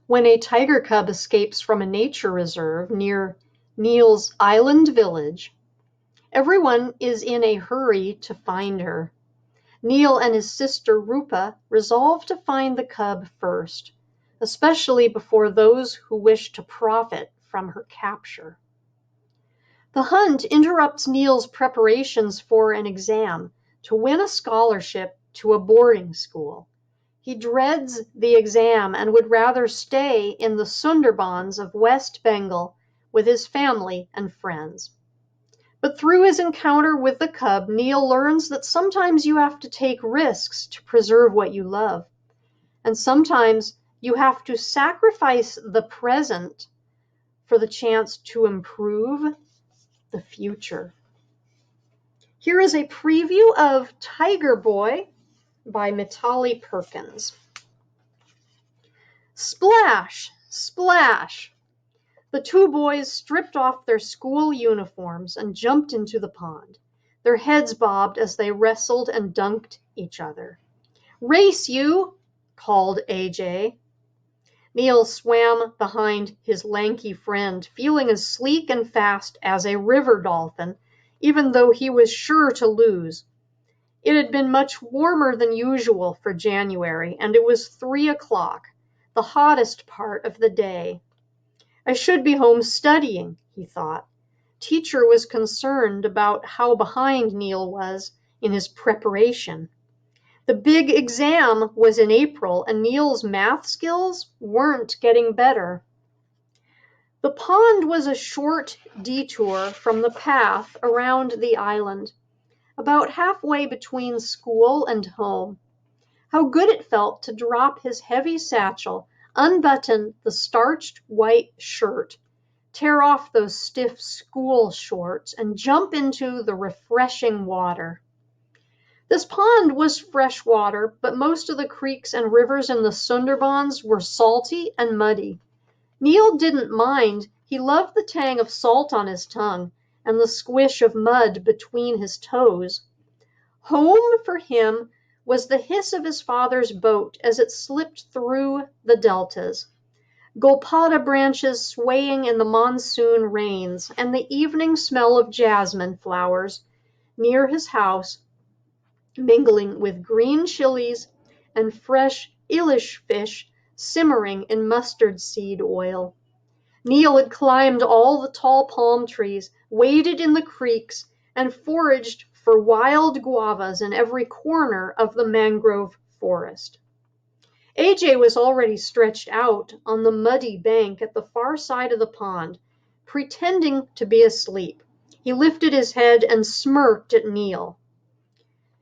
When a tiger cub escapes from a nature reserve near Neel's island village, everyone is in a hurry to find her. Neel and his sister Rupa resolve to find the cub first, especially before those who wish to profit from her capture. The hunt interrupts Neel's preparations for an exam to win a scholarship to a boarding school. He dreads the exam and would rather stay in the Sunderbans of West Bengal with his family and friends. But through his encounter with the cub, Neel learns that sometimes you have to take risks to preserve what you love, and sometimes you have to sacrifice the present for the chance to improve the future. Here is a preview of Tiger Boy by Mitali Perkins. Splash! Splash! The two boys stripped off their school uniforms and jumped into the pond. Their heads bobbed as they wrestled and dunked each other. "Race, you!" called AJ. Neel swam behind his lanky friend, feeling as sleek and fast as a river dolphin, even though he was sure to lose. It had been much warmer than usual for January, and it was 3 o'clock, the hottest part of the day. I should be home studying, he thought. Teacher was concerned about how behind Neel was in his preparation. The big exam was in April, and Neel's math skills weren't getting better. The pond was a short detour from the path around the island, about halfway between school and home. How good it felt to drop his heavy satchel, unbutton the starched white shirt, tear off those stiff school shorts, and jump into the refreshing water. This pond was fresh water, but most of the creeks and rivers in the Sunderbans were salty and muddy. Neel didn't mind. He loved the tang of salt on his tongue and the squish of mud between his toes. Home for him was the hiss of his father's boat as it slipped through the deltas, golpata branches swaying in the monsoon rains, and the evening smell of jasmine flowers near his house, mingling with green chilies and fresh Ilish fish simmering in mustard seed oil. Neel had climbed all the tall palm trees, waded in the creeks, and foraged for wild guavas in every corner of the mangrove forest. AJ was already stretched out on the muddy bank at the far side of the pond, pretending to be asleep. He lifted his head and smirked at Neel.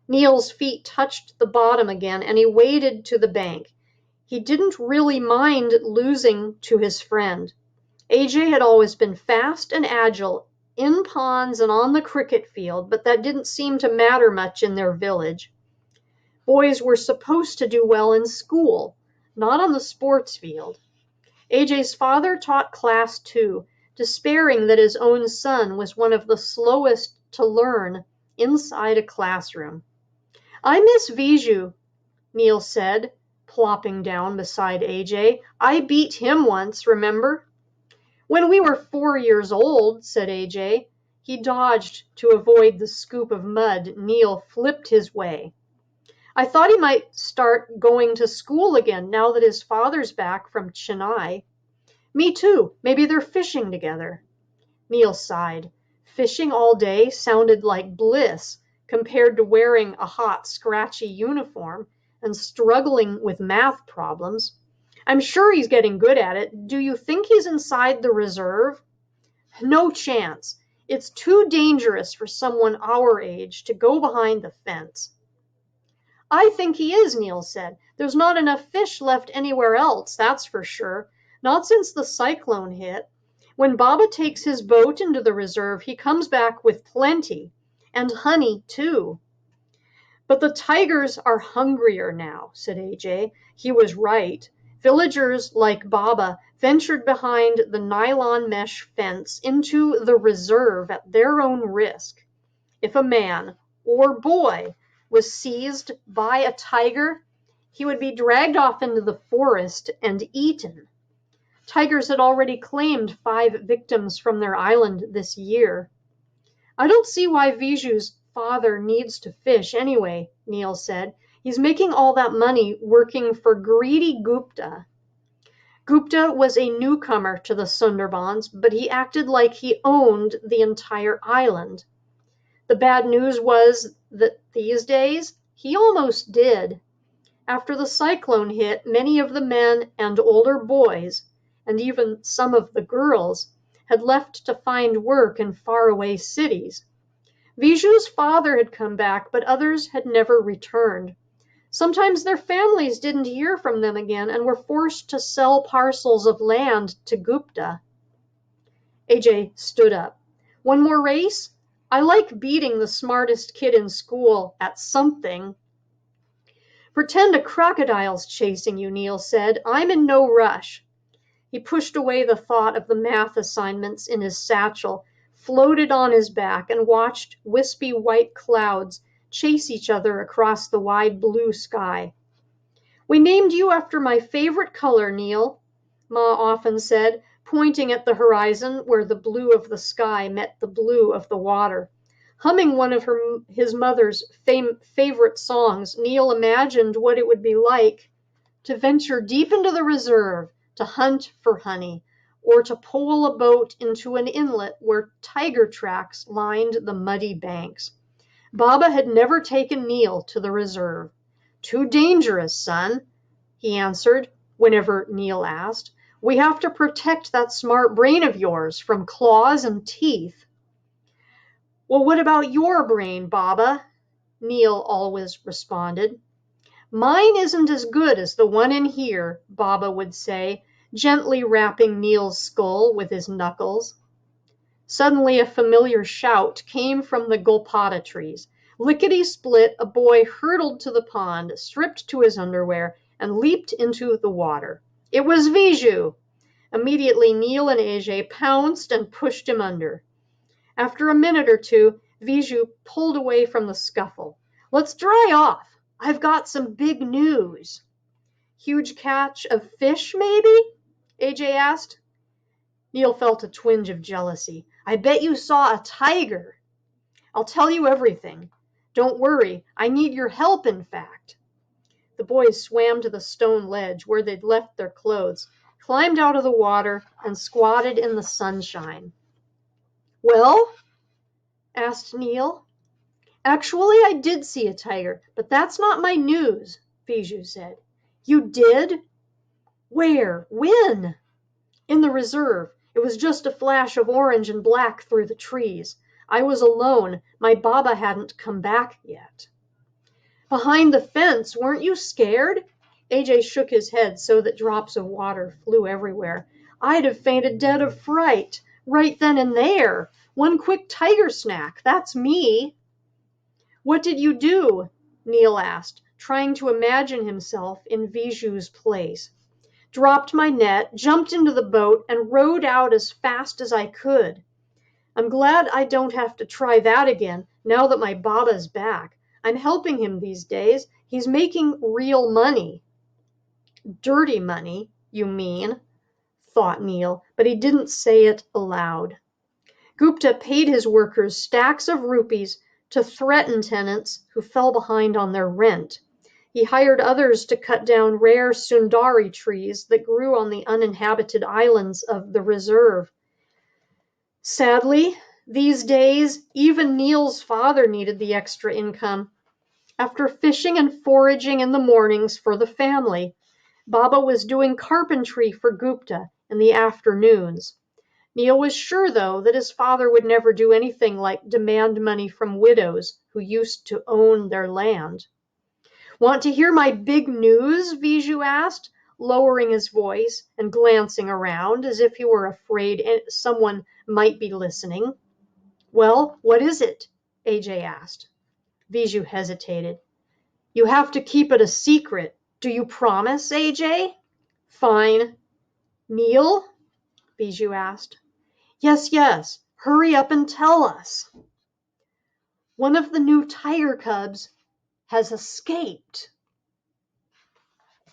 Neel's feet touched the bottom again, and he waded to the bank. He didn't really mind losing to his friend. AJ had always been fast and agile in ponds and on the cricket field, but that didn't seem to matter much in their village. Boys were supposed to do well in school, not on the sports field. AJ's father taught class 2, despairing that his own son was one of the slowest to learn inside a classroom. "I miss Viju," Neel said, plopping down beside AJ. "I beat him once, remember?" "When we were 4 years old," said AJ. He dodged to avoid the scoop of mud Neel flipped his way. "I thought he might start going to school again now that his father's back from Chennai." "Me too. Maybe they're fishing together." Neel sighed. Fishing all day sounded like bliss compared to wearing a hot, scratchy uniform and struggling with math problems. "I'm sure he's getting good at it. Do you think he's inside the reserve?" "No chance. It's too dangerous for someone our age to go behind the fence." "I think he is," Neel said. "There's not enough fish left anywhere else, that's for sure. Not since the cyclone hit. When Baba takes his boat into the reserve, he comes back with plenty. And honey, too." "But the tigers are hungrier now," said AJ. He was right. Villagers like Baba ventured behind the nylon mesh fence into the reserve at their own risk. If a man, or boy, was seized by a tiger, he would be dragged off into the forest and eaten. Tigers had already claimed 5 victims from their island this year. I don't see why Viju's father needs to fish anyway, Neel said. He's making all that money working for greedy Gupta. Gupta was a newcomer to the Sunderbans, but he acted like he owned the entire island. The bad news was that these days he almost did. After the cyclone hit, many of the men and older boys, and even some of the girls, had left to find work in faraway cities. Viju's father had come back, but others had never returned. Sometimes their families didn't hear from them again and were forced to sell parcels of land to Gupta. AJ stood up. One more race? I like beating the smartest kid in school at something. Pretend a crocodile's chasing you, Neel said. I'm in no rush. He pushed away the thought of the math assignments in his satchel, floated on his back, and watched wispy white clouds chase each other across the wide blue sky. We named you after my favorite color, Neel, Ma often said, pointing at the horizon where the blue of the sky met the blue of the water. Humming one of his mother's favorite songs, Neel imagined what it would be like to venture deep into the reserve, to hunt for honey, or to pole a boat into an inlet where tiger tracks lined the muddy banks. Baba had never taken Neel to the reserve. Too dangerous, son, he answered whenever Neel asked. We have to protect that smart brain of yours from claws and teeth. Well, what about your brain, Baba? Neel always responded. Mine isn't as good as the one in here, Baba would say, gently rapping Neel's skull with his knuckles. Suddenly a familiar shout came from the Golpata trees. Lickety-split, a boy hurtled to the pond, stripped to his underwear, and leaped into the water. It was Viju! Immediately Neel and AJ pounced and pushed him under. After a minute or two, Viju pulled away from the scuffle. Let's dry off. I've got some big news. Huge catch of fish, maybe? AJ asked. Neel felt a twinge of jealousy. I bet you saw a tiger. I'll tell you everything. Don't worry, I need your help, in fact. The boys swam to the stone ledge where they'd left their clothes, climbed out of the water, and squatted in the sunshine. Well? Asked Neel. Actually, I did see a tiger, but that's not my news, Viju said. You did? Where? When? In the reserve. It was just a flash of orange and black through the trees. I was alone. My Baba hadn't come back yet. Behind the fence, weren't you scared? AJ shook his head so that drops of water flew everywhere. I'd have fainted dead of fright, right then and there. One quick tiger snack, that's me. What did you do? Neel asked, trying to imagine himself in Viju's place. Dropped my net, jumped into the boat, and rowed out as fast as I could. I'm glad I don't have to try that again now that my Baba's back. I'm helping him these days. He's making real money. Dirty money, you mean, thought Neel, but he didn't say it aloud. Gupta paid his workers stacks of rupees to threaten tenants who fell behind on their rent. He hired others to cut down rare sundari trees that grew on the uninhabited islands of the reserve. Sadly, these days, even Neel's father needed the extra income. After fishing and foraging in the mornings for the family, Baba was doing carpentry for Gupta in the afternoons. Neel was sure, though, that his father would never do anything like demand money from widows who used to own their land. Want to hear my big news? Viju asked, lowering his voice and glancing around as if he were afraid someone might be listening. Well, what is it? AJ asked. Viju hesitated. You have to keep it a secret. Do you promise, AJ? Fine. Neel? Viju asked. Yes, yes. Hurry up and tell us. One of the new tiger cubs has escaped.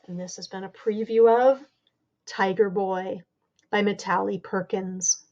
And this has been a preview of Tiger Boy. by Mitali Perkins.